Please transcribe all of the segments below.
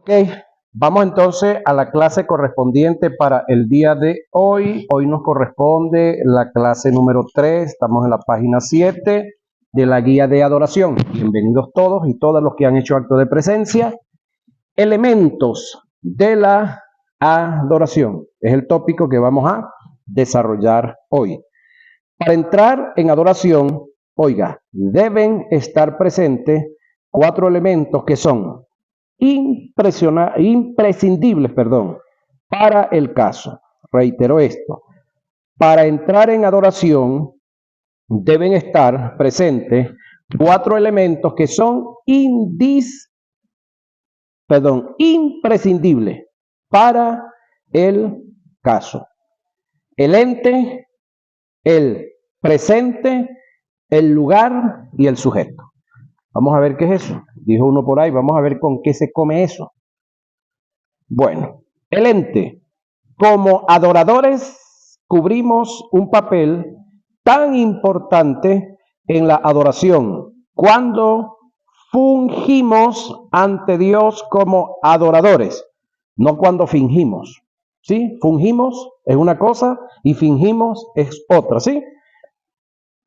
Ok, vamos entonces a la clase correspondiente para el día de hoy. Hoy nos corresponde la clase número 3. Estamos en la página 7 de la guía de adoración. Bienvenidos todos y todas los que han hecho acto de presencia. Elementos de la adoración es el tópico que vamos a desarrollar hoy. Para entrar en adoración, oiga, deben estar presentes 4 elementos que son imprescindibles, para el caso. Reitero esto. Para entrar en adoración deben estar presentes 4 elementos que son imprescindibles para el caso. El ente, el presente, el lugar y el sujeto. Vamos a ver qué es eso. Dijo uno por ahí, vamos a ver con qué se come eso. Bueno, el ente. Como adoradores cubrimos un papel tan importante en la adoración cuando fungimos ante Dios como adoradores, no cuando fingimos. ¿Sí? Fungimos es una cosa y fingimos es otra, ¿sí?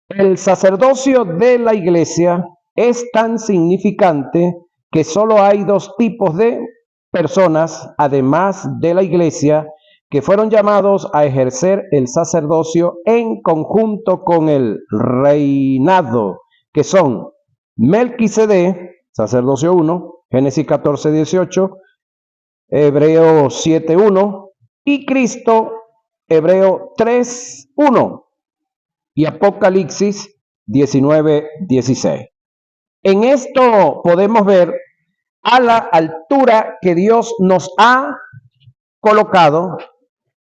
El sacerdocio de la iglesia es tan significante que solo hay 2 tipos de personas, además de la iglesia, que fueron llamados a ejercer el sacerdocio en conjunto con el reinado, que son Melquisedec, sacerdocio 1, Génesis 14, 18, Hebreos 7, 1, y Cristo, Hebreo 3, 1, y Apocalipsis 19, 16. En esto podemos ver a la altura que Dios nos ha colocado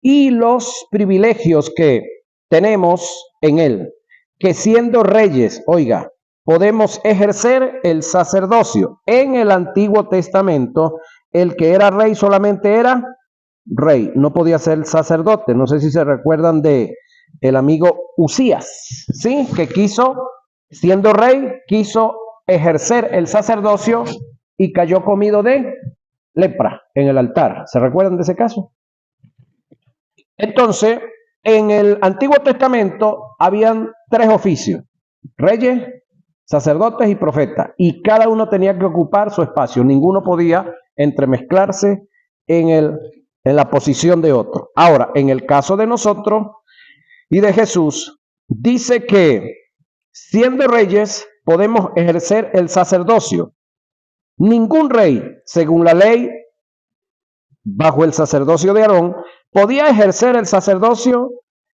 y los privilegios que tenemos en Él, que siendo reyes, oiga, podemos ejercer el sacerdocio. En el Antiguo Testamento, el que era rey solamente era rey, no podía ser sacerdote. No sé si se recuerdan de el amigo Usías, ¿sí? Que siendo rey, quiso ejercer el sacerdocio y cayó comido de lepra en el altar. ¿Se recuerdan de ese caso? Entonces, en el Antiguo Testamento habían 3 oficios: reyes, sacerdotes y profetas, y cada uno tenía que ocupar su espacio. Ninguno podía entremezclarse en la posición de otro. Ahora, en el caso de nosotros y de Jesús, dice que siendo reyes podemos ejercer el sacerdocio. Ningún rey, según la ley, bajo el sacerdocio de Aarón, podía ejercer el sacerdocio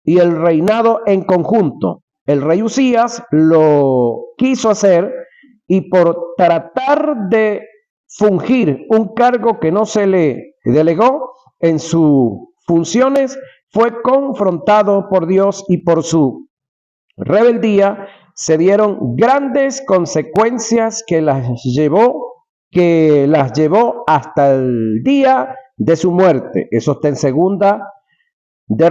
y el reinado en conjunto. El rey Usías lo quiso hacer y por tratar de fungir un cargo que no se le delegó en sus funciones, fue confrontado por Dios y por su rebeldía se dieron grandes consecuencias que las llevó hasta el día de su muerte. Eso está en Segunda de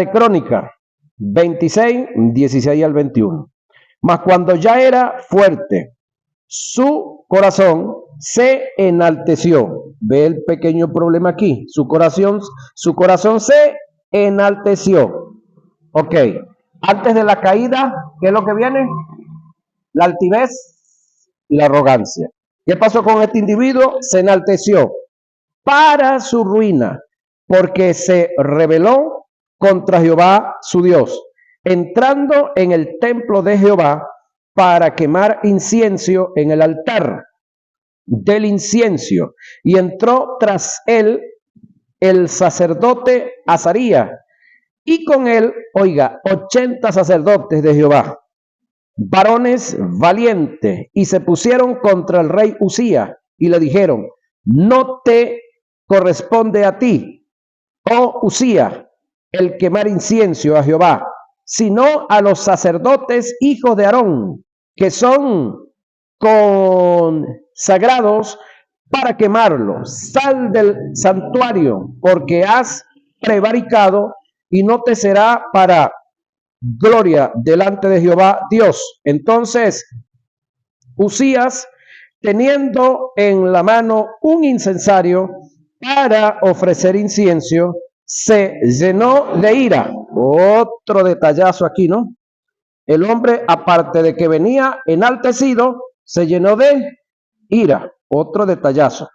Crónicas 26, 16 al 21. Mas cuando ya era fuerte, su corazón se enalteció. Ve el pequeño problema aquí. Su corazón se enalteció. Ok. Antes de la caída, ¿qué es lo que viene? La altivez y la arrogancia. ¿Qué pasó con este individuo? Se enalteció para su ruina, porque se rebeló contra Jehová su Dios, entrando en el templo de Jehová para quemar incienso en el altar del incienso, y entró tras él el sacerdote Azarías, y con él, oiga, 80 sacerdotes de Jehová, varones valientes, y se pusieron contra el rey Usías y le dijeron: no te corresponde a ti, oh Usías, el quemar incienso a Jehová, sino a los sacerdotes hijos de Aarón, que son consagrados para quemarlo. Sal del santuario, porque has prevaricado, y no te será para gloria delante de Jehová Dios. Entonces Usías teniendo en la mano un incensario para ofrecer incienso, se llenó de ira. Otro detallazo aquí, ¿no? El hombre, aparte de que venía enaltecido, se llenó de ira. Otro detallazo.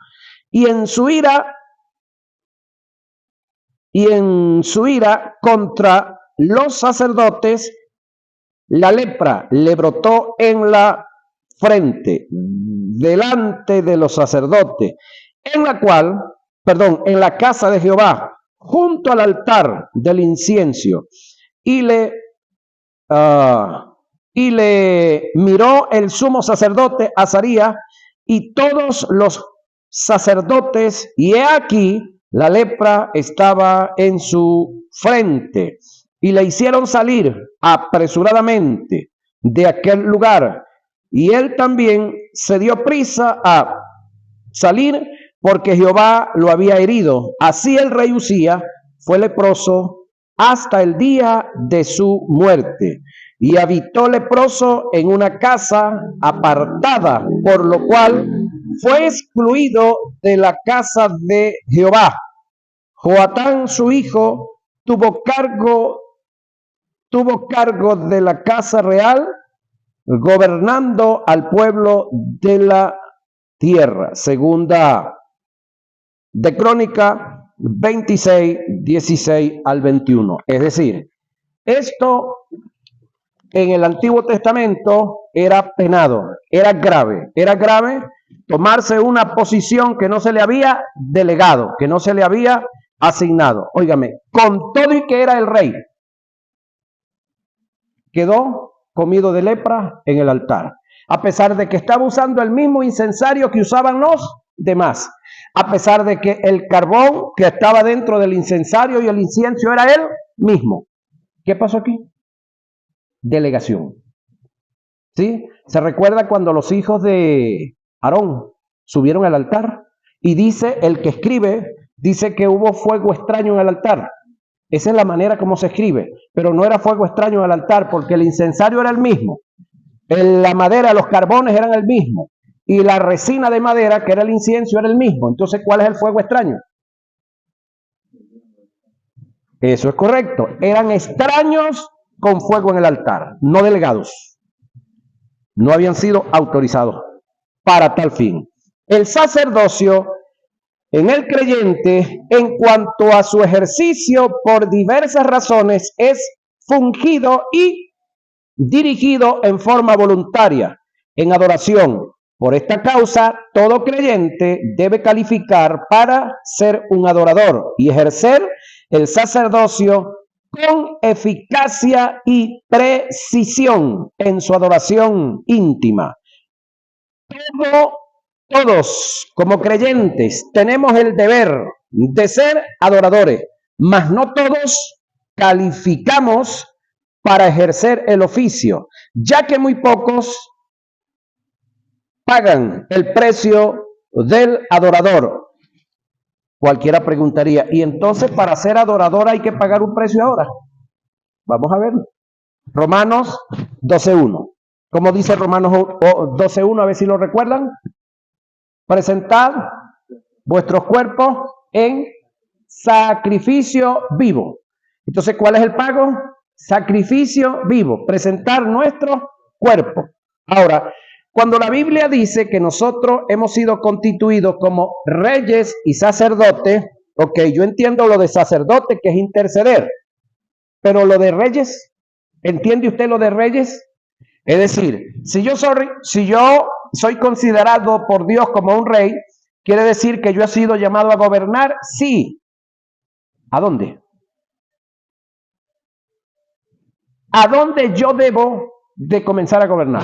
Y en su ira contra los sacerdotes, la lepra le brotó en la frente, delante de los sacerdotes, en la casa de Jehová, junto al altar del incienso, y le miró el sumo sacerdote Azarías y todos los sacerdotes, y he aquí la lepra estaba en su frente, y le hicieron salir apresuradamente de aquel lugar, y él también se dio prisa a salir porque Jehová lo había herido. Así el rey Usías fue leproso hasta el día de su muerte, y habitó leproso en una casa apartada, por lo cual fue excluido de la casa de Jehová. Joatán, su hijo, tuvo cargo de la casa real, gobernando al pueblo de la tierra. Segunda de Crónica 26, 16 al 21. Es decir, esto en el Antiguo Testamento era penado, era grave tomarse una posición que no se le había delegado, que no se le había asignado. Óigame, con todo y que era el rey, quedó comido de lepra en el altar, a pesar de que estaba usando el mismo incensario que usaban los demás, a pesar de que el carbón que estaba dentro del incensario y el incienso era él mismo. ¿Qué pasó aquí? Delegación. ¿Sí? ¿Se recuerda cuando los hijos de Aarón subieron al altar? Y dice, el que escribe, dice que hubo fuego extraño en el altar. Esa es la manera como se escribe, pero no era fuego extraño en el altar porque el incensario era el mismo, la madera, los carbones eran el mismo, y la resina de madera, que era el incienso, era el mismo. Entonces, ¿cuál es el fuego extraño? Eso es correcto, eran extraños con fuego en el altar, no delegados, no habían sido autorizados para tal fin. El sacerdocio en el creyente, en cuanto a su ejercicio, por diversas razones, es fungido y dirigido en forma voluntaria, en adoración. Por esta causa, todo creyente debe calificar para ser un adorador y ejercer el sacerdocio con eficacia y precisión en su adoración íntima. Todos, como creyentes, tenemos el deber de ser adoradores, mas no todos calificamos para ejercer el oficio, ya que muy pocos pagan el precio del adorador. Cualquiera preguntaría, ¿y entonces para ser adorador hay que pagar un precio ahora? Vamos a ver. Romanos 12.1. ¿Cómo dice Romanos 12.1? A ver si lo recuerdan. Presentad vuestros cuerpos en sacrificio vivo. Entonces, ¿cuál es el pago? Sacrificio vivo. Presentar nuestro cuerpo. Ahora, cuando la Biblia dice que nosotros hemos sido constituidos como reyes y sacerdotes, ok, yo entiendo lo de sacerdote, que es interceder, pero lo de reyes, ¿entiende usted lo de reyes? Es decir, si yo soy considerado por Dios como un rey, ¿quiere decir que yo he sido llamado a gobernar? Sí. ¿A dónde? ¿A dónde yo debo de comenzar a gobernar?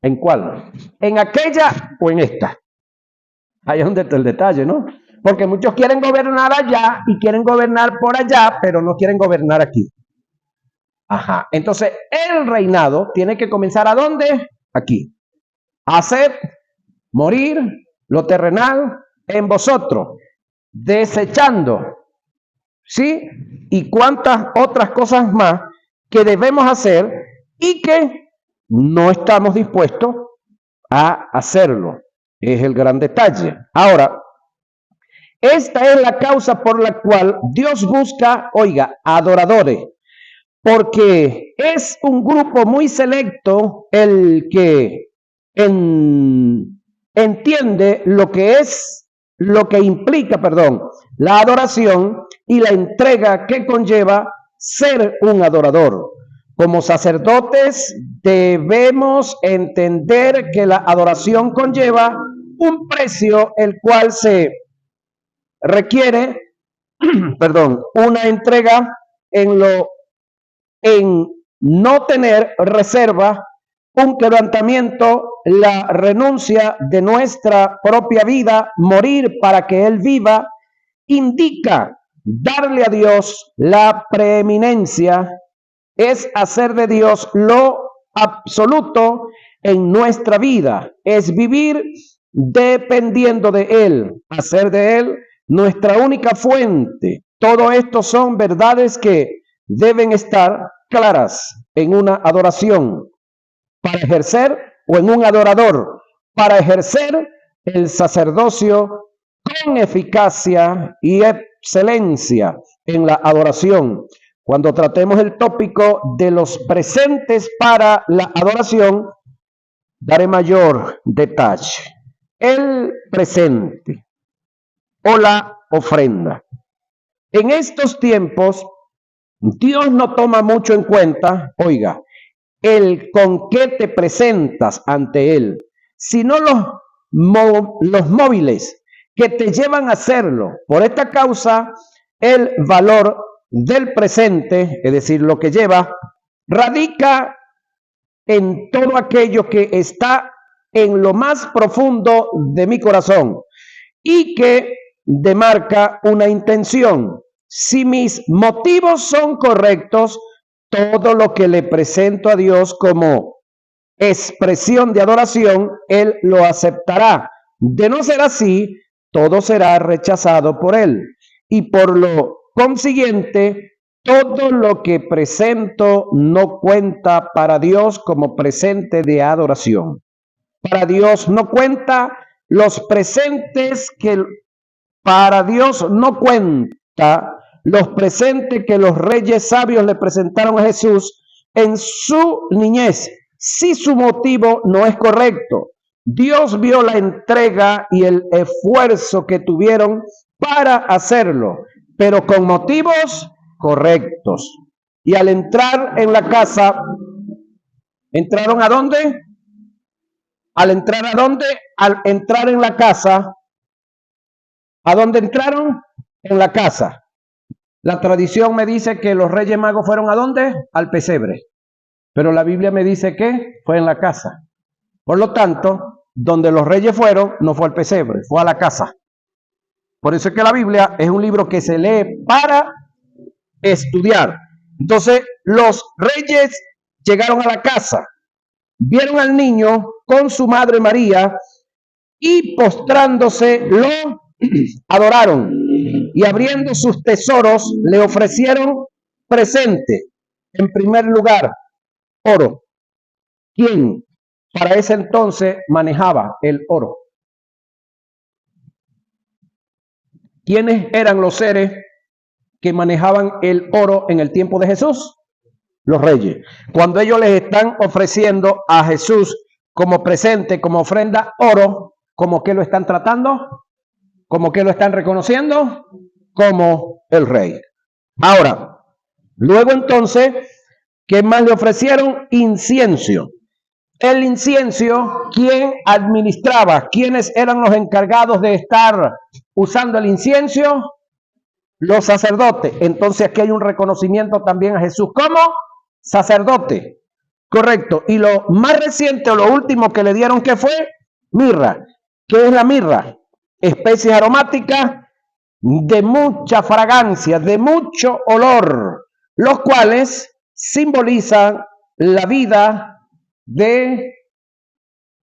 ¿En cuál? ¿En aquella o en esta? Ahí es donde está el detalle, ¿no? Porque muchos quieren gobernar allá y quieren gobernar por allá, pero no quieren gobernar aquí. Ajá. Entonces, el reinado tiene que comenzar ¿a dónde? Aquí. Hacer morir lo terrenal en vosotros, desechando, ¿sí? Y cuántas otras cosas más que debemos hacer y que no estamos dispuestos a hacerlo. Es el gran detalle. Ahora, esta es la causa por la cual Dios busca, oiga, adoradores, porque es un grupo muy selecto el que entiende lo que implica, la adoración y la entrega que conlleva ser un adorador. Como sacerdotes debemos entender que la adoración conlleva un precio el cual se requiere, una entrega en no tener reserva, un quebrantamiento, la renuncia de nuestra propia vida, morir para que Él viva, indica darle a Dios la preeminencia, es hacer de Dios lo absoluto en nuestra vida, es vivir dependiendo de Él, hacer de Él nuestra única fuente. Todo esto son verdades que deben estar claras en una adoración para ejercer, o en un adorador para ejercer el sacerdocio con eficacia y excelencia en la adoración. Cuando tratemos el tópico de los presentes para la adoración, daré mayor detalle. El presente o la ofrenda. En estos tiempos, Dios no toma mucho en cuenta, oiga, el con qué te presentas ante Él, sino los móviles que te llevan a hacerlo. Por esta causa, el valor del presente, es decir, lo que lleva, radica en todo aquello que está en lo más profundo de mi corazón y que demarca una intención. Si mis motivos son correctos, todo lo que le presento a Dios como expresión de adoración, Él lo aceptará. De no ser así, todo será rechazado por Él. Y por lo consiguiente, todo lo que presento no cuenta para Dios como presente de adoración. Para Dios no cuenta los presentes que para Dios no cuenta los presentes que los reyes sabios le presentaron a Jesús en su niñez, si su motivo no es correcto. Dios vio la entrega y el esfuerzo que tuvieron para hacerlo, pero con motivos correctos. Y al entrar en la casa, ¿entraron a dónde? Al entrar a dónde? Al entrar en la casa, ¿a dónde entraron? En la casa. La tradición me dice que los Reyes Magos fueron ¿a dónde? Al pesebre. Pero la Biblia me dice que fue en la casa. Por lo tanto, donde los reyes fueron, no fue al pesebre, fue a la casa. Por eso es que la Biblia es un libro que se lee para estudiar. Entonces, los reyes llegaron a la casa, vieron al niño con su madre María y postrándose lo adoraron. Y abriendo sus tesoros le ofrecieron presente. En primer lugar, oro. ¿Quién para ese entonces manejaba el oro? ¿Quiénes eran los seres que manejaban el oro en el tiempo de Jesús? Los reyes. Cuando ellos les están ofreciendo a Jesús como presente, como ofrenda, oro, ¿cómo que lo están tratando? ¿Cómo que lo están reconociendo? Como el rey. Ahora, luego entonces, ¿qué más le ofrecieron? Incienso. El incienso, ¿quién administraba? ¿Quiénes eran los encargados de estar usando el incienso? Los sacerdotes. Entonces aquí hay un reconocimiento también a Jesús como sacerdote. Correcto. Y lo más reciente o lo último que le dieron, ¿qué fue? Mirra. ¿Qué es la mirra? Especies aromáticas de mucha fragancia, de mucho olor, los cuales simbolizan la vida de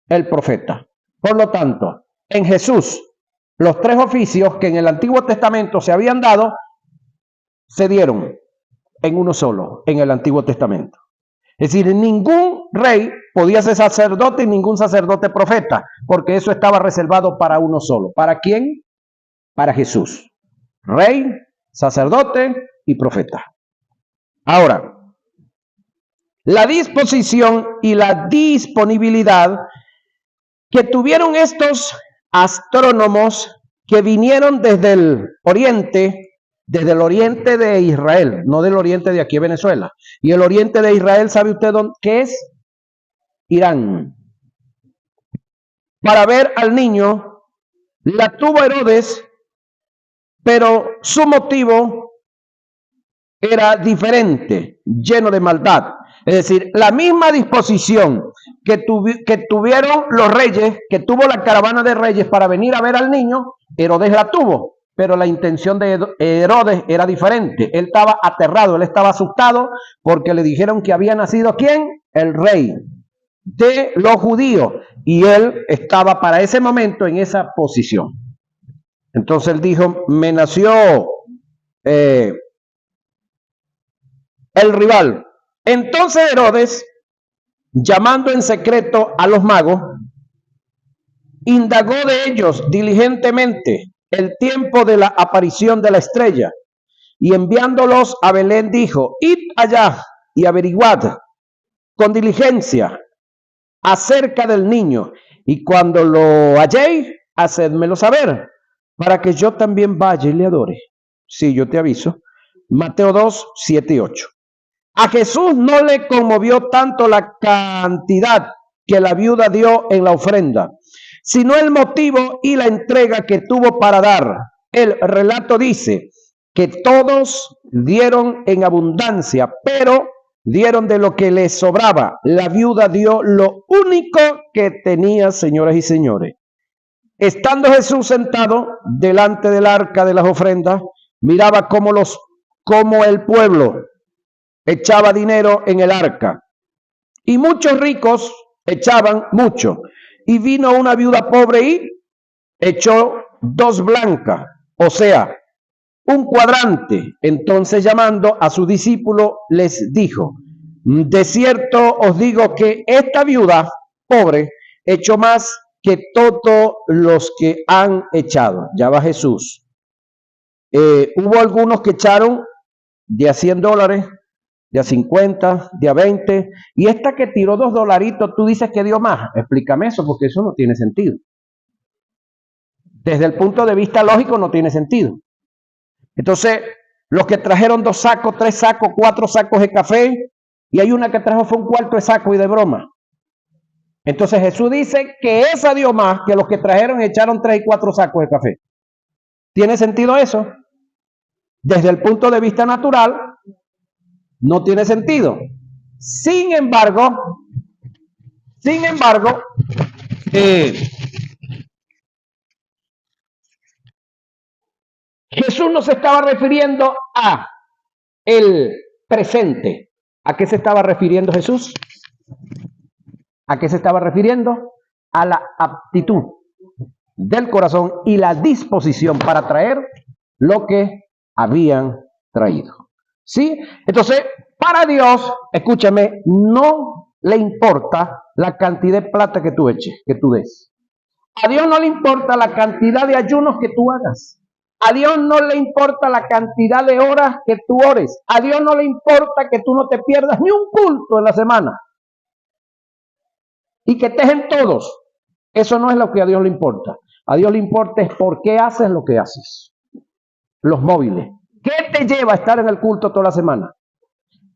el profeta. Por lo tanto, en Jesús, los tres oficios que en el Antiguo Testamento se habían dado, se dieron en uno solo, en el Antiguo Testamento. Es decir, ningún rey podía ser sacerdote y ningún sacerdote profeta, porque eso estaba reservado para uno solo. ¿Para quién? Para Jesús. Rey, sacerdote y profeta. Ahora, la disposición y la disponibilidad que tuvieron estos astrónomos que vinieron desde el oriente de Israel, no del oriente de aquí Venezuela. Y el oriente de Israel, ¿sabe usted qué es? Irán. Para ver al niño, la tuvo Herodes, pero su motivo era diferente, lleno de maldad. Es decir, la misma disposición que tuvieron los reyes, que tuvo la caravana de reyes para venir a ver al niño, Herodes la tuvo, pero la intención de Herodes era diferente. Él estaba aterrado, él estaba asustado porque le dijeron que había nacido ¿quién? El rey de los judíos, y él estaba para ese momento en esa posición. Entonces él dijo, me nació el rival. Entonces Herodes, llamando en secreto a los magos, indagó de ellos diligentemente el tiempo de la aparición de la estrella, y enviándolos a Belén dijo, id allá y averiguad con diligencia acerca del niño, y cuando lo halléis, hacedmelo saber, para que yo también vaya y le adore. Sí, yo te aviso. Mateo 2, 7 y 8. A Jesús no le conmovió tanto la cantidad que la viuda dio en la ofrenda, sino el motivo y la entrega que tuvo para dar. El relato dice que todos dieron en abundancia, pero dieron de lo que les sobraba. La viuda dio lo único que tenía, señoras y señores. Estando Jesús sentado delante del arca de las ofrendas, miraba cómo el pueblo echaba dinero en el arca, y muchos ricos echaban mucho, y vino una viuda pobre y echó 2 blancas, o sea, un cuadrante. Entonces llamando a su discípulo les dijo, de cierto os digo que esta viuda pobre echó más que todos los que han echado. Ya va Jesús. Hubo algunos que echaron de a $100, de a 50, de a 20, y esta que tiró $2, tú dices que dio más. Explícame eso, porque eso no tiene sentido. Desde el punto de vista lógico no tiene sentido. Entonces, los que trajeron 2 sacos, 3 sacos, 4 sacos de café, y hay una que trajo fue un cuarto de saco y de broma. Entonces Jesús dice que esa dio más que los que trajeron y echaron 3 y 4 sacos de café. ¿Tiene sentido eso? Desde el punto de vista natural, no tiene sentido. Sin embargo, Jesús no se estaba refiriendo a el presente. ¿A qué se estaba refiriendo Jesús? ¿A qué se estaba refiriendo? A la aptitud del corazón y la disposición para traer lo que habían traído. ¿Sí? Entonces, para Dios, escúchame, no le importa la cantidad de plata que tú eches, que tú des. A Dios no le importa la cantidad de ayunos que tú hagas. A Dios no le importa la cantidad de horas que tú ores. A Dios no le importa que tú no te pierdas ni un culto en la semana. Y que estés en todos. Eso no es lo que a Dios le importa. A Dios le importa es por qué haces lo que haces. Los móviles. ¿Qué te lleva a estar en el culto toda la semana?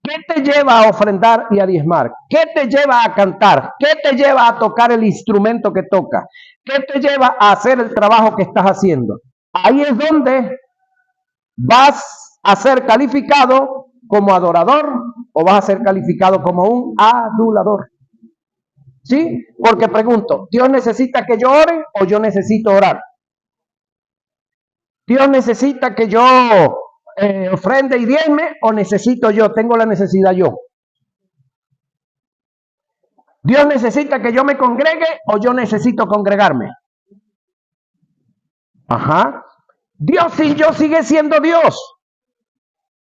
¿Qué te lleva a ofrendar y a diezmar? ¿Qué te lleva a cantar? ¿Qué te lleva a tocar el instrumento que toca? ¿Qué te lleva a hacer el trabajo que estás haciendo? Ahí es donde vas a ser calificado como adorador o vas a ser calificado como un adulador. ¿Sí? Porque pregunto, ¿Dios necesita que yo ore o yo necesito orar? ¿Dios necesita que yo ofrende y diezme o necesito yo? Tengo la necesidad yo. ¿Dios necesita que yo me congregue o yo necesito congregarme? Ajá. Dios sin yo sigue siendo Dios.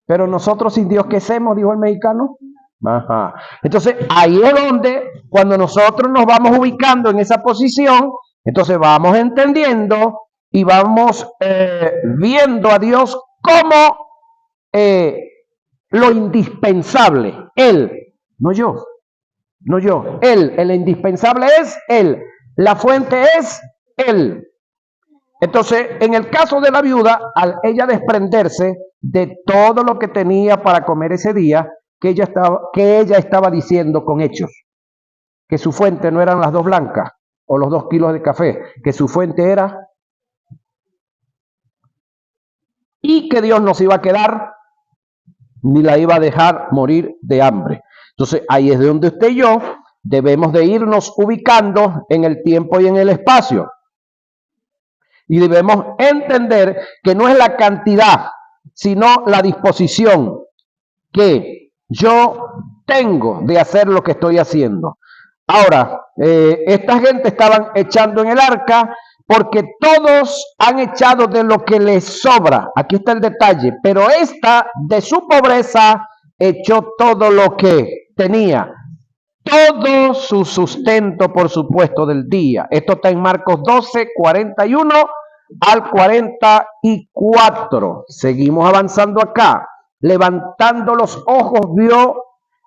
Pero nosotros sin Dios, ¿qué hacemos? Dijo el mexicano. Ajá. Entonces, ahí es donde, cuando nosotros nos vamos ubicando en esa posición, entonces vamos entendiendo y vamos viendo a Dios como lo indispensable. Él, no yo, no yo. Él, el indispensable es Él. La fuente es Él. Entonces, en el caso de la viuda, al ella desprenderse de todo lo que tenía para comer ese día, que ella estaba diciendo con hechos, que su fuente no eran las 2 blancas o los 2 kilos de café, que su fuente era, y que Dios no se iba a quedar ni la iba a dejar morir de hambre. Entonces, ahí es de donde usted y yo debemos de irnos ubicando en el tiempo y en el espacio. Y debemos entender que no es la cantidad, sino la disposición que yo tengo de hacer lo que estoy haciendo. Ahora, esta gente estaban echando en el arca porque todos han echado de lo que les sobra. Aquí está el detalle. Pero esta, de su pobreza, echó todo lo que tenía. Todo su sustento, por supuesto, del día. Esto está en Marcos 12, 41 al 44. Seguimos avanzando acá. Levantando los ojos, vio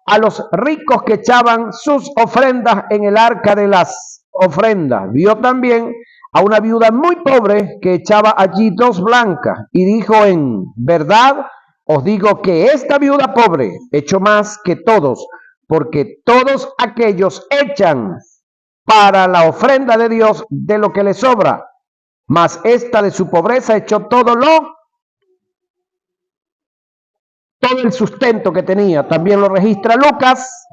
a los ricos que echaban sus ofrendas en el arca de las ofrendas. Vio también a una viuda muy pobre que echaba allí 2 blancas. Y dijo: en verdad os digo que esta viuda pobre echó más que todos, porque todos aquellos echan para la ofrenda de Dios de lo que les sobra, mas esta de su pobreza echó todo el sustento que tenía. También lo registra Lucas,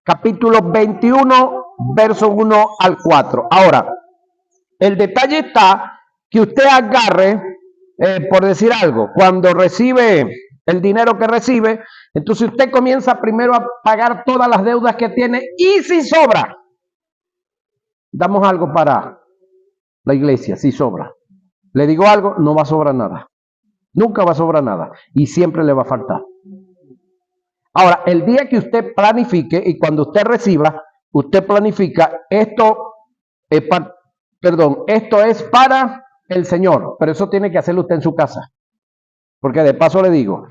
capítulo 21, verso 1 al 4. Ahora, el detalle está que usted agarre, por decir algo, cuando recibe el dinero que recibe, entonces usted comienza primero a pagar todas las deudas que tiene, y si sobra, damos algo para la iglesia, si sobra. Le digo algo, no va a sobrar nada. Nunca va a sobrar nada y siempre le va a faltar. Ahora, el día que usted planifique y cuando usted reciba, usted planifica esto, esto es para el Señor, pero eso tiene que hacerlo usted en su casa. Porque de paso le digo,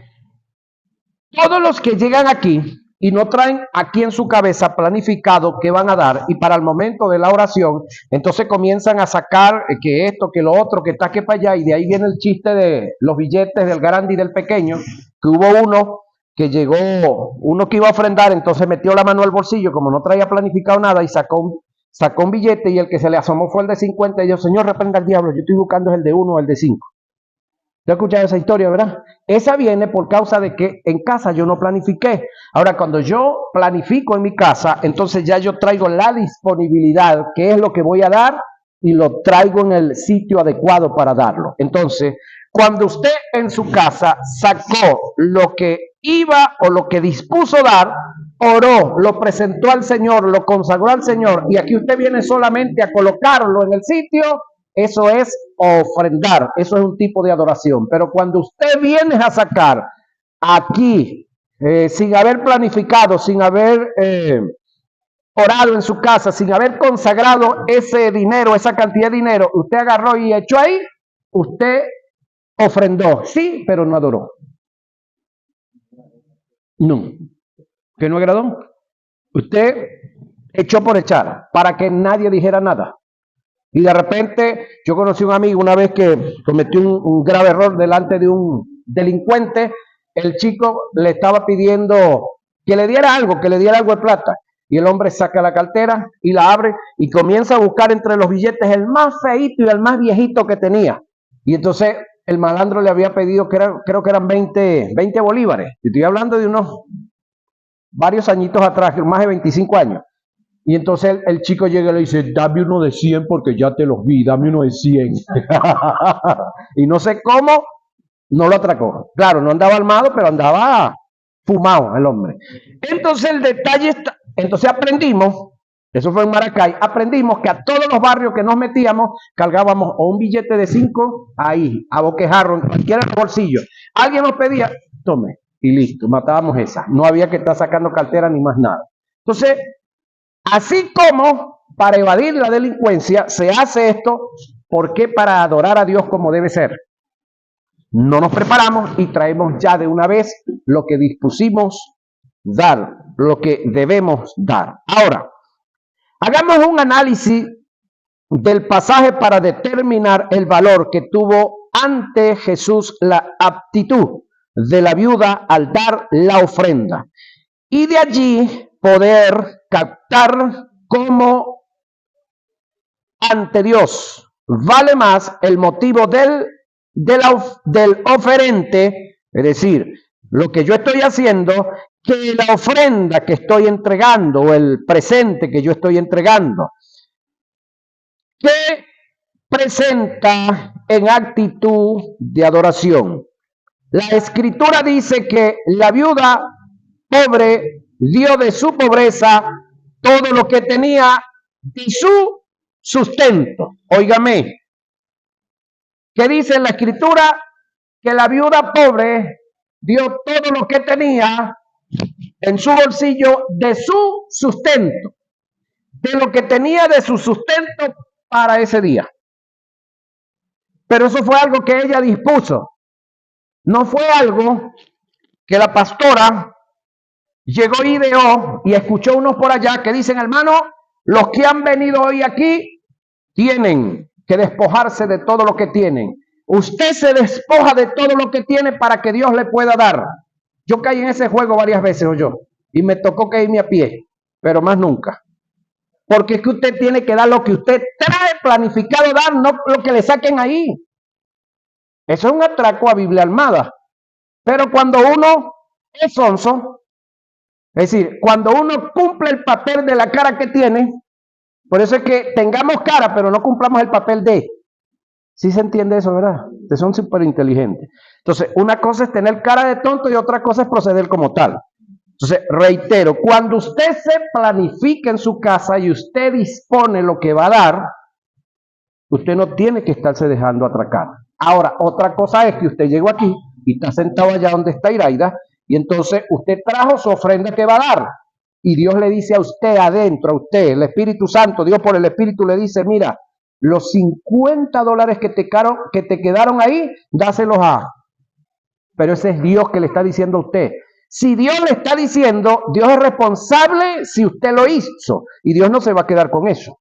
todos los que llegan aquí y no traen aquí en su cabeza planificado qué van a dar, y para el momento de la oración, entonces comienzan a sacar que esto, que lo otro, que está que para allá, y de ahí viene el chiste de los billetes del grande y del pequeño, que hubo uno que llegó, uno que iba a ofrendar, entonces metió la mano al bolsillo, como no traía planificado nada, y sacó un billete, y el que se le asomó fue el de 50, y yo: Señor, reprenda al diablo, yo estoy buscando el de 1 o el de 5. ¿Te has escuchado esa historia, verdad? Esa viene por causa de que en casa yo no planifiqué. Ahora, cuando yo planifico en mi casa, entonces ya yo traigo la disponibilidad, que es lo que voy a dar, y lo traigo en el sitio adecuado para darlo. Entonces, cuando usted en su casa sacó lo que iba o lo que dispuso dar, oró, lo presentó al Señor, lo consagró al Señor, y aquí usted viene solamente a colocarlo en el sitio, eso es ofrendar, eso es un tipo de adoración. Pero cuando usted viene a sacar aquí, sin haber planificado, sin haber orado en su casa, sin haber consagrado ese dinero, esa cantidad de dinero, usted agarró y echó ahí, usted ofrendó, sí, pero no adoró. No, que no agradó. Usted echó por echar, para que nadie dijera nada. Y de repente, yo conocí a un amigo una vez que cometió un grave error delante de un delincuente. El chico le estaba pidiendo que le diera algo de plata. Y el hombre saca la cartera y la abre y comienza a buscar entre los billetes el más feíto y el más viejito que tenía. Y entonces el malandro le había pedido, creo que eran 20 bolívares. Estoy hablando de unos varios añitos atrás, más de 25 años. Y entonces el chico llega y le dice: dame uno de 100 porque ya te los vi, dame uno de 100. Y no sé cómo no lo atracó. Claro, no andaba armado, pero andaba fumado el hombre. Entonces el detalle está, entonces aprendimos, eso fue en Maracay, aprendimos que a todos los barrios que nos metíamos, cargábamos o un billete de 5 ahí, a boquejarro, en cualquier bolsillo. Alguien nos pedía, tome, y listo, matábamos esa. No había que estar sacando cartera ni más nada. Entonces, así como para evadir la delincuencia se hace esto, ¿por qué para adorar a Dios como debe ser? No nos preparamos y traemos ya de una vez lo que dispusimos dar, lo que debemos dar. Ahora, hagamos un análisis del pasaje para determinar el valor que tuvo ante Jesús la aptitud de la viuda al dar la ofrenda. Y de allí poder captar cómo ante Dios vale más el motivo del oferente, es decir, lo que yo estoy haciendo, que la ofrenda que estoy entregando o el presente que yo estoy entregando, que presenta en actitud de adoración. La Escritura dice que la viuda pobre dio de su pobreza todo lo que tenía de su sustento. Óigame, ¿qué dice la Escritura? Que la viuda pobre dio todo lo que tenía en su bolsillo de su sustento, de lo que tenía de su sustento para ese día. Pero eso fue algo que ella dispuso. No fue algo que la pastora llegó y ideó y escuchó unos por allá que dicen, hermano, los que han venido hoy aquí tienen que despojarse de todo lo que tienen. Usted se despoja de todo lo que tiene para que Dios le pueda dar. Yo caí en ese juego varias veces, y me tocó caerme a pie, pero más nunca. Porque es que usted tiene que dar lo que usted trae planificado dar, no lo que le saquen ahí. Eso es un atraco a Biblia armada. Pero cuando uno es sonso, es decir, cuando uno cumple el papel de la cara que tiene, por eso es que tengamos cara, pero no cumplamos el papel de. ¿Sí se entiende eso, verdad? Ustedes son súper inteligentes. Entonces, una cosa es tener cara de tonto y otra cosa es proceder como tal. Entonces, reitero, cuando usted se planifica en su casa y usted dispone lo que va a dar, usted no tiene que estarse dejando atracar. Ahora, otra cosa es que usted llegó aquí y está sentado allá donde está Iraida, y entonces usted trajo su ofrenda que va a dar. Y Dios le dice a usted adentro, a usted, el Espíritu Santo, Dios por el Espíritu le dice, mira, los $50 que te quedaron ahí, dáselos a. Pero ese es Dios que le está diciendo a usted. Si Dios le está diciendo, Dios es responsable si usted lo hizo. Y Dios no se va a quedar con eso.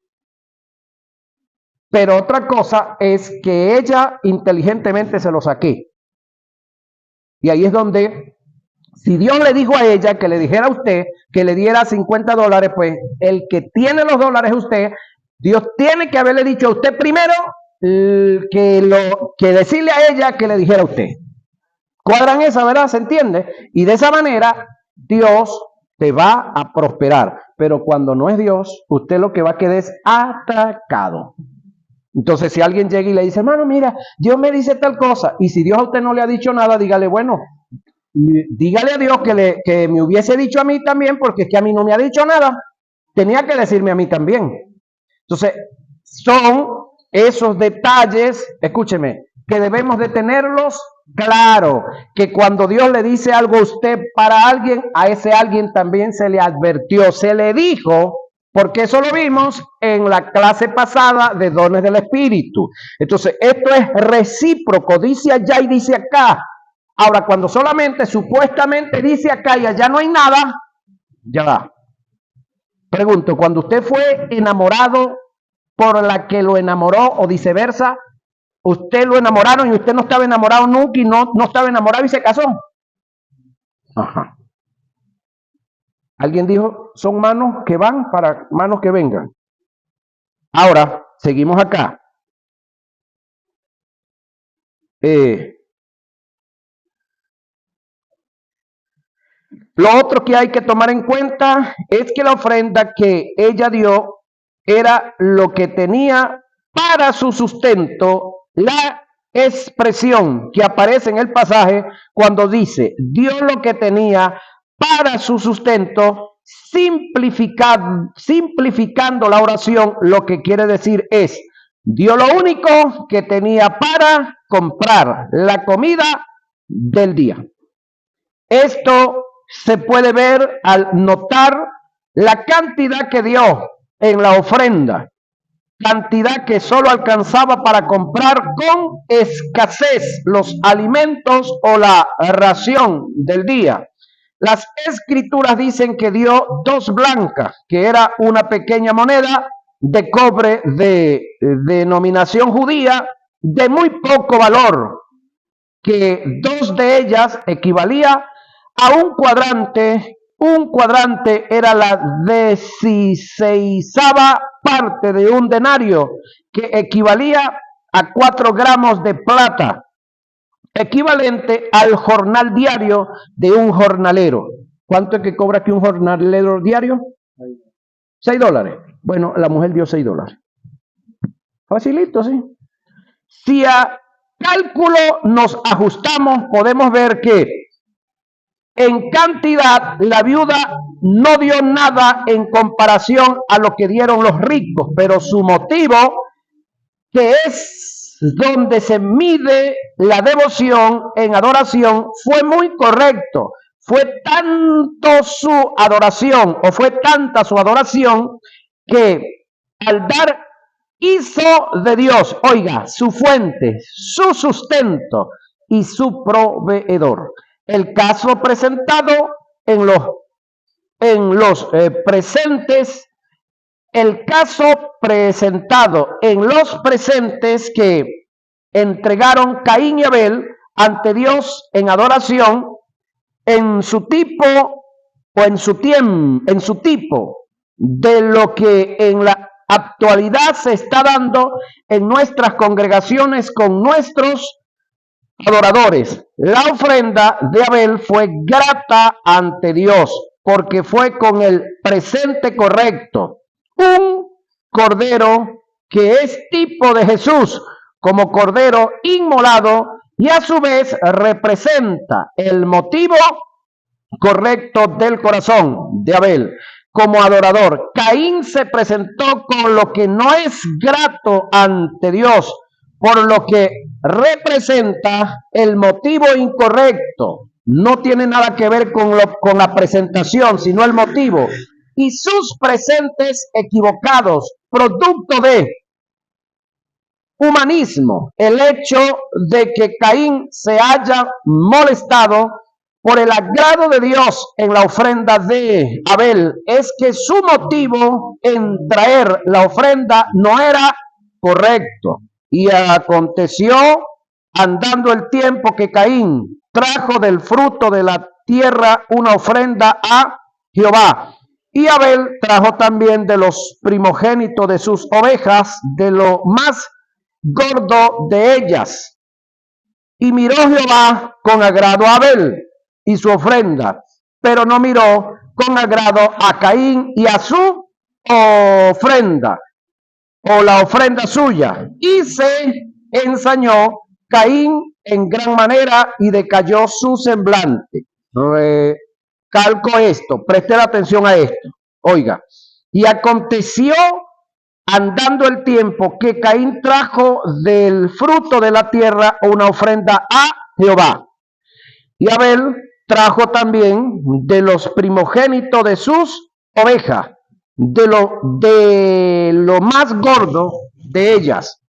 Pero otra cosa es que ella inteligentemente se lo saque. Y ahí es donde, si Dios le dijo a ella que le dijera a usted que le diera $50, pues el que tiene los dólares es usted. Dios tiene que haberle dicho a usted primero que decirle a ella que le dijera a usted. Cuadran esa, ¿verdad? ¿Se entiende? Y de esa manera Dios te va a prosperar. Pero cuando no es Dios, usted lo que va a quedar es atracado. Entonces, si alguien llega y le dice, hermano, mira, Dios me dice tal cosa, y si Dios a usted no le ha dicho nada, dígale, bueno, dígale a Dios que me hubiese dicho a mí también, porque es que a mí no me ha dicho nada. Tenía que decirme a mí también. Entonces, son esos detalles, escúcheme, que debemos de tenerlos claro, que cuando Dios le dice algo a usted para alguien, a ese alguien también se le advirtió, se le dijo, porque eso lo vimos en la clase pasada de dones del Espíritu. Entonces, esto es recíproco, dice allá y dice acá. Ahora, cuando solamente supuestamente dice acá y allá no hay nada, ya va. Pregunto, cuando usted fue enamorado por la que lo enamoró o viceversa, usted lo enamoraron y usted no estaba enamorado nunca y no estaba enamorado y se casó. Ajá. Alguien dijo, son manos que van para manos que vengan. Ahora, seguimos acá. Lo otro que hay que tomar en cuenta es que la ofrenda que ella dio era lo que tenía para su sustento. La expresión que aparece en el pasaje cuando dice, dio lo que tenía para su sustento, simplificando la oración, lo que quiere decir es, dio lo único que tenía para comprar la comida del día. Esto se puede ver al notar la cantidad que dio en la ofrenda, cantidad que solo alcanzaba para comprar con escasez los alimentos o la ración del día. Las escrituras dicen que dio 2 blancas, que era una pequeña moneda de cobre de denominación judía de muy poco valor, que 2 de ellas equivalía a un cuadrante. Un cuadrante era la 16ª parte de un denario, que equivalía a 4 gramos de plata, equivalente al jornal diario de un jornalero. ¿Cuánto es que cobra aquí un jornalero diario? $6. Bueno, la mujer dio $6. Facilito, ¿sí? Si a cálculo nos ajustamos, podemos ver que en cantidad la viuda no dio nada en comparación a lo que dieron los ricos, pero su motivo, que es donde se mide la devoción en adoración, fue muy correcto. Fue tanto su adoración, o fue tanta su adoración, que al dar hizo de Dios, oiga, su fuente, su sustento y su proveedor. El caso presentado en los presentes, el caso presentado en los presentes que entregaron Caín y Abel ante Dios en adoración, en su tipo o en su tipo de lo que en la actualidad se está dando en nuestras congregaciones con nuestros adoradores. La ofrenda de Abel fue grata ante Dios porque fue con el presente correcto. Un cordero que es tipo de Jesús como cordero inmolado y a su vez representa el motivo correcto del corazón de Abel como adorador. Caín se presentó con lo que no es grato ante Dios, por lo que representa el motivo incorrecto. No tiene nada que ver con la presentación, sino el motivo. Y sus presentes equivocados, producto de humanismo, el hecho de que Caín se haya molestado por el agrado de Dios en la ofrenda de Abel, es que su motivo en traer la ofrenda no era correcto. Y aconteció, andando el tiempo, que Caín trajo del fruto de la tierra una ofrenda a Jehová. Y Abel trajo también de los primogénitos de sus ovejas, de lo más gordo de ellas. Y miró Jehová con agrado a Abel y su ofrenda, pero no miró con agrado a Caín y a su ofrenda, o la ofrenda suya. Y se ensañó Caín en gran manera y decayó su semblante. Recalco esto, presten atención a esto. Oiga, y aconteció, andando el tiempo, que Caín trajo del fruto de la tierra una ofrenda a Jehová. Y Abel trajo también de los primogénitos de sus ovejas, de lo más gordo de ellas.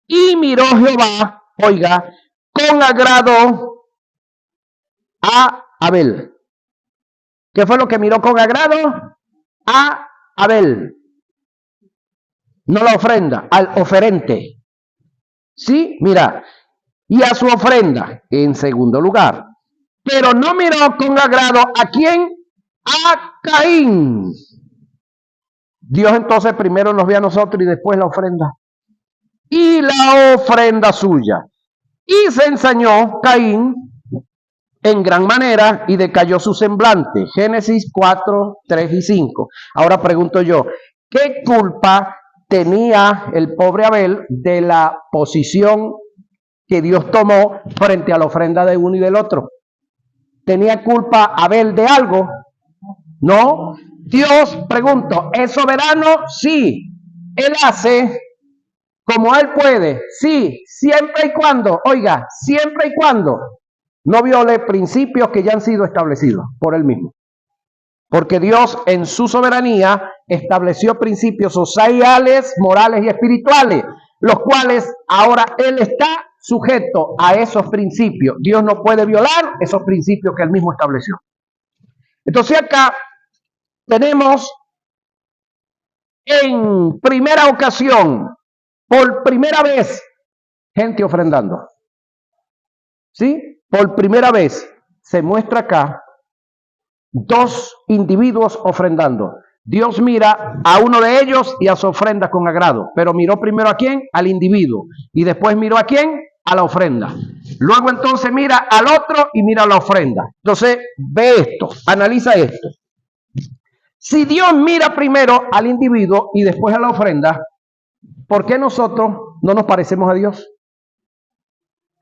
Y miró Jehová, oiga, con agrado a Abel. ¿Qué fue lo que miró con agrado? A Abel. No la ofrenda, al oferente. Sí, mira, y a su ofrenda en segundo lugar. Pero no miró con agrado a quién, a Caín. Dios entonces primero nos ve a nosotros y después la ofrenda. Y la ofrenda suya. Y se ensañó Caín en gran manera y decayó su semblante. Génesis 4, 3 y 5. Ahora pregunto yo, ¿qué culpa tenía el pobre Abel de la posición que Dios tomó frente a la ofrenda de uno y del otro? ¿Tenía culpa Abel de algo? No. Dios, pregunto, ¿es soberano? Sí. Él hace como él puede. Sí. Siempre y cuando, oiga, siempre y cuando no viole principios que ya han sido establecidos por él mismo. Porque Dios en su soberanía estableció principios sociales, morales y espirituales, los cuales ahora él está sujeto a esos principios. Dios no puede violar esos principios que él mismo estableció. Entonces acá tenemos en primera ocasión, por primera vez, gente ofrendando. ¿Sí? Por primera vez se muestra acá dos individuos ofrendando. Dios mira a uno de ellos y a su ofrenda con agrado, pero miró primero a quién, al individuo, y después miró a quién, a la ofrenda. Luego entonces mira al otro y mira a la ofrenda. Entonces ve esto, analiza esto. Si Dios mira primero al individuo y después a la ofrenda, ¿por qué nosotros no nos parecemos a Dios?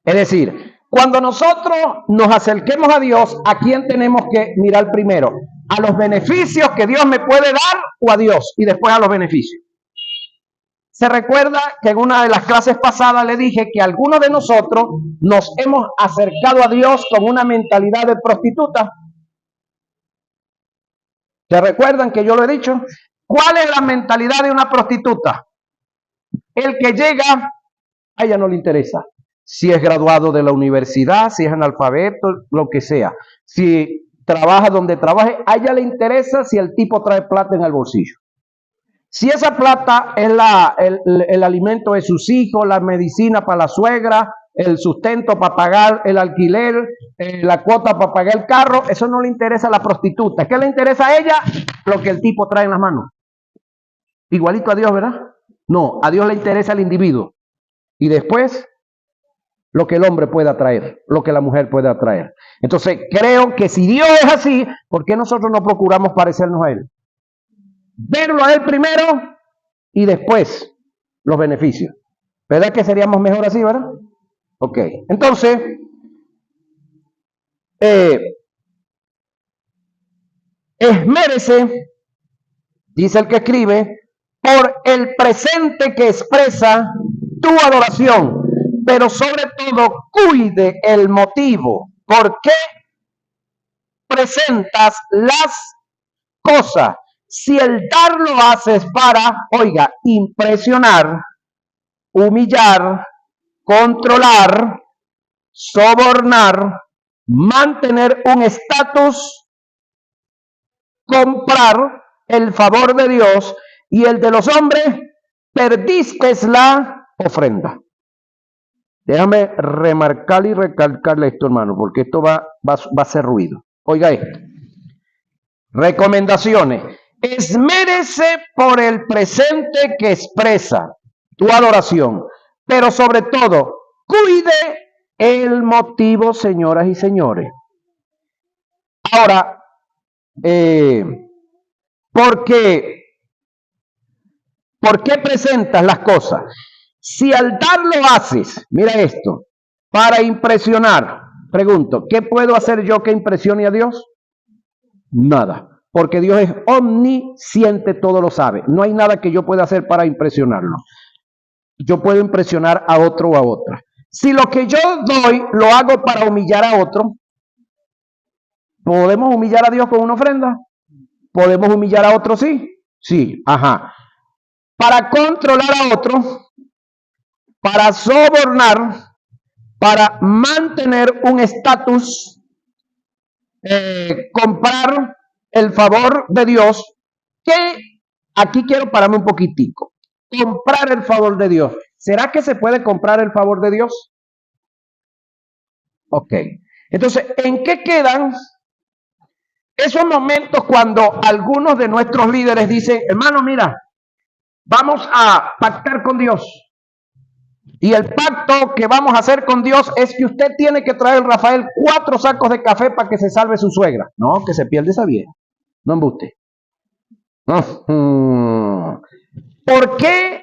Es decir, cuando nosotros nos acerquemos a Dios, ¿a quién tenemos que mirar primero? ¿A los beneficios que Dios me puede dar o a Dios? Y después a los beneficios. Se recuerda que en una de las clases pasadas le dije que algunos de nosotros nos hemos acercado a Dios con una mentalidad de prostituta. ¿Se recuerdan que yo lo he dicho? ¿Cuál es la mentalidad de una prostituta? El que llega, a ella no le interesa. Si es graduado de la universidad, si es analfabeto, lo que sea. Si trabaja donde trabaje, a ella le interesa si el tipo trae plata en el bolsillo. Si esa plata es el alimento de sus hijos, la medicina para la suegra, el sustento para pagar el alquiler, la cuota para pagar el carro, eso no le interesa a la prostituta. ¿Qué le interesa a ella? Lo que el tipo trae en las manos. Igualito a Dios, ¿verdad? No, a Dios le interesa al individuo. Y después, lo que el hombre pueda traer, lo que la mujer pueda traer. Entonces, creo que si Dios es así, ¿por qué nosotros no procuramos parecernos a Él? Verlo a Él primero y después los beneficios. ¿Verdad que seríamos mejor así, verdad? Ok, entonces, esmérese, dice el que escribe, por el presente que expresa tu adoración, pero sobre todo cuide el motivo. ¿Por qué presentas las cosas? Si el dar lo haces para, oiga, impresionar, humillar, controlar, sobornar, mantener un estatus, comprar el favor de Dios y el de los hombres, perdiste la ofrenda. Déjame remarcarle y recalcarle esto, hermano, porque esto va a hacer ruido. Oiga esto. Recomendaciones. Esmérese por el presente que expresa tu adoración, pero sobre todo, cuide el motivo, señoras y señores. Ahora, ¿por qué presentas las cosas? Si al dar lo haces, mira esto, para impresionar, pregunto, ¿qué puedo hacer yo que impresione a Dios? Nada, porque Dios es omnisciente, todo lo sabe. No hay nada que yo pueda hacer para impresionarlo. Yo puedo impresionar a otro o a otra. Si lo que yo doy lo hago para humillar a otro, ¿podemos humillar a Dios con una ofrenda? ¿Podemos humillar a otro? Sí. Sí, ajá. Para controlar a otro, para sobornar, para mantener un estatus, comprar el favor de Dios, que aquí quiero pararme un poquitico. Comprar el favor de Dios. ¿Será que se puede comprar el favor de Dios? Ok. Entonces, ¿en qué quedan esos momentos cuando algunos de nuestros líderes dicen, hermano, mira, vamos a pactar con Dios? Y el pacto que vamos a hacer con Dios es que usted tiene que traer, Rafael, 4 sacos de café para que se salve su suegra. No, que se pierde esa vieja. No embuste. ¿Por qué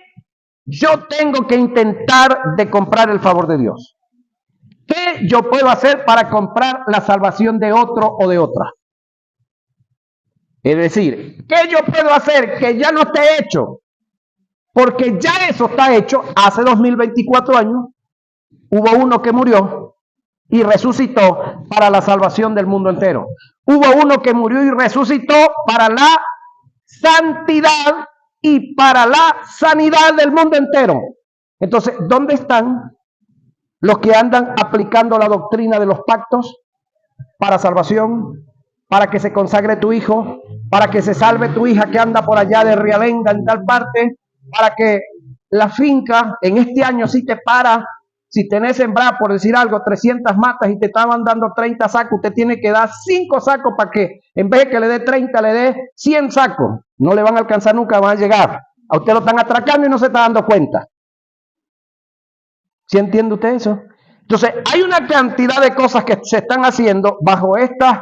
yo tengo que intentar de comprar el favor de Dios? ¿Qué yo puedo hacer para comprar la salvación de otro o de otra? Es decir, ¿qué yo puedo hacer que ya no esté hecho? Porque ya eso está hecho hace 2024 años. Hubo uno que murió y resucitó para la salvación del mundo entero. Hubo uno que murió y resucitó para la santidad y para la sanidad del mundo entero. Entonces, ¿dónde están los que andan aplicando la doctrina de los pactos para salvación, para que se consagre tu hijo, para que se salve tu hija que anda por allá de Realenga en tal parte, para que la finca en este año sí te para? Si tenés sembrado, por decir algo, 300 matas y te estaban dando 30 sacos, usted tiene que dar 5 sacos para que en vez de que le dé 30, le dé 100 sacos. No le van a alcanzar nunca, van a llegar. A usted lo están atracando y no se está dando cuenta. ¿Sí entiende usted eso? Entonces, hay una cantidad de cosas que se están haciendo bajo estas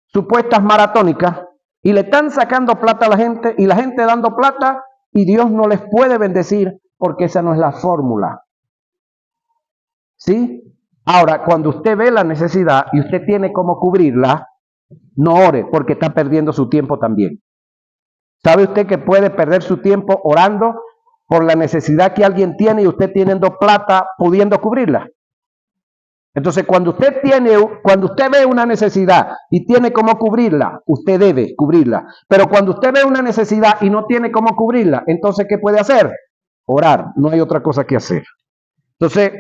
supuestas maratónicas y le están sacando plata a la gente y la gente dando plata y Dios no les puede bendecir porque esa no es la fórmula. ¿Sí? Ahora, cuando usted ve la necesidad y usted tiene cómo cubrirla, no ore porque está perdiendo su tiempo también. ¿Sabe usted que puede perder su tiempo orando por la necesidad que alguien tiene y usted teniendo plata pudiendo cubrirla? Entonces, cuando usted ve una necesidad y tiene cómo cubrirla, usted debe cubrirla. Pero cuando usted ve una necesidad y no tiene cómo cubrirla, entonces, ¿qué puede hacer? Orar. No hay otra cosa que hacer. Entonces,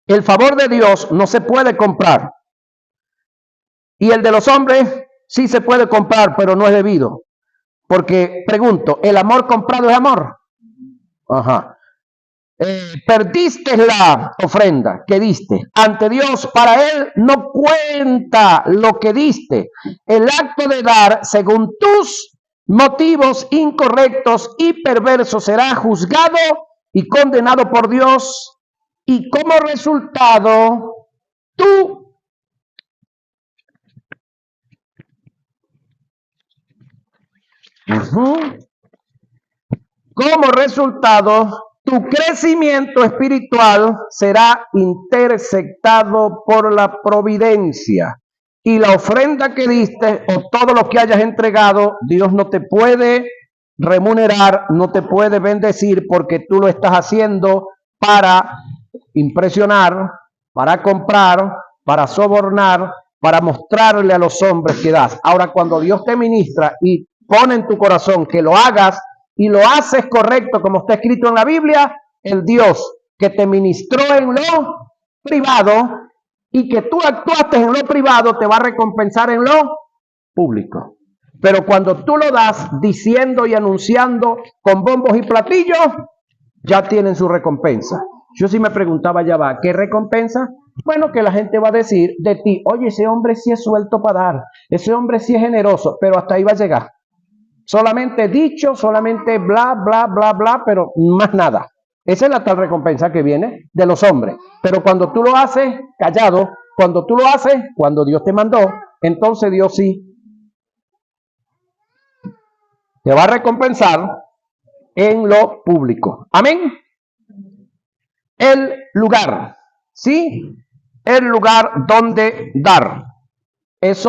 el favor de Dios no se puede comprar. Y el de los hombres sí se puede comprar, pero no es debido. Porque, pregunto, ¿el amor comprado es amor? Ajá. Perdiste la ofrenda que diste ante Dios, para Él no cuenta lo que diste. El acto de dar según tus motivos incorrectos y perversos será juzgado y condenado por Dios, y como resultado tú como resultado tu crecimiento espiritual será interceptado por la providencia, y la ofrenda que diste o todo lo que hayas entregado, Dios no te puede remunerar, no te puede bendecir, porque tú lo estás haciendo para impresionar, para comprar, para sobornar, para mostrarle a los hombres que das. Ahora, cuando Dios te ministra y pone en tu corazón que lo hagas y lo haces correcto como está escrito en la Biblia, el Dios que te ministró en lo privado y que tú actuaste en lo privado te va a recompensar en lo público. Pero cuando tú lo das diciendo y anunciando con bombos y platillos, ya tienen su recompensa. Yo sí me preguntaba, ya va, ¿qué recompensa? Bueno, que la gente va a decir de ti, oye, ese hombre sí es suelto para dar, ese hombre sí es generoso, pero hasta ahí va a llegar. Solamente dicho, solamente bla, bla, bla, bla, pero más nada. Esa es la tal recompensa que viene de los hombres. Pero cuando tú lo haces callado, cuando tú lo haces, cuando Dios te mandó, entonces Dios sí te va a recompensar en lo público. Amén. El lugar, ¿sí? El lugar donde dar. Eso